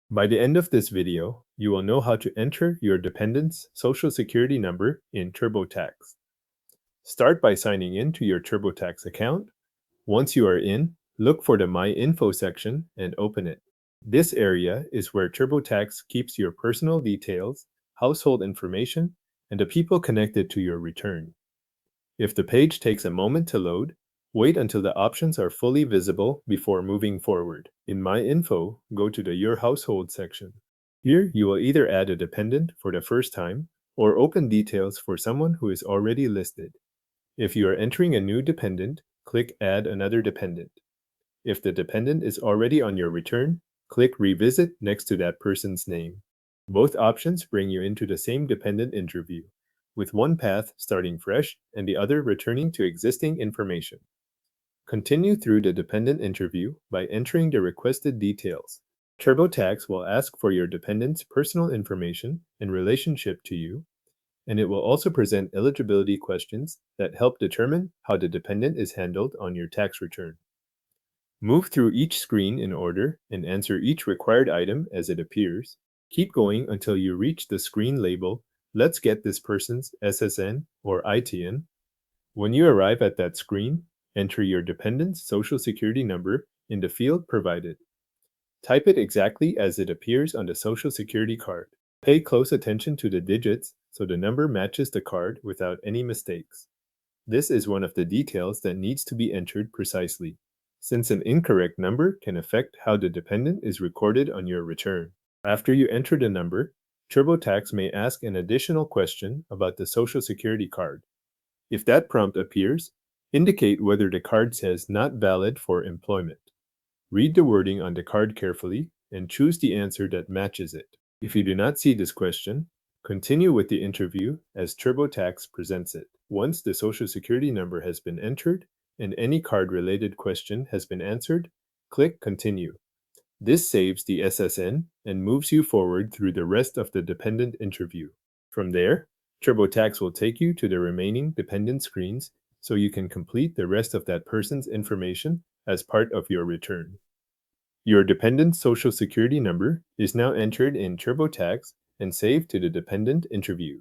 By the end of this video, you will know how to enter your dependent's social security number in TurboTax. Start by signing in to your TurboTax account. Once you are in, look for the My Info section and open it. This area is where TurboTax keeps your personal details, household information, and the people connected to your return. If the page takes a moment to load, wait until the options are fully visible before moving forward. In My Info, go to the Your Household section. Here, you will either add a dependent for the first time or open details for someone who is already listed. If you are entering a new dependent, click Add Another Dependent. If the dependent is already on your return, click Revisit next to that person's name. Both options bring you into the same dependent interview, with one path starting fresh and the other returning to existing information. Continue through the dependent interview by entering the requested details. TurboTax will ask for your dependent's personal information in relationship to you, and it will also present eligibility questions that help determine how the dependent is handled on your tax return. Move through each screen in order and answer each required item as it appears. Keep going until you reach the screen labeled Let's Get This Person's SSN or ITN. When you arrive at that screen, enter your dependent's social security number in the field provided. Type it exactly as it appears on the social security card. Pay close attention to the digits so the number matches the card without any mistakes. This is one of the details that needs to be entered precisely, since an incorrect number can affect how the dependent is recorded on your return. After you enter the number, TurboTax may ask an additional question about the social security card. If that prompt appears, indicate whether the card says not valid for employment. Read the wording on the card carefully and choose the answer that matches it. If you do not see this question, continue with the interview as TurboTax presents it. Once the social security number has been entered and any card-related question has been answered, click Continue. This saves the SSN and moves you forward through the rest of the dependent interview. From there, TurboTax will take you to the remaining dependent screens so you can complete the rest of that person's information as part of your return. Your dependent's social security number is now entered in TurboTax and saved to the dependent interview.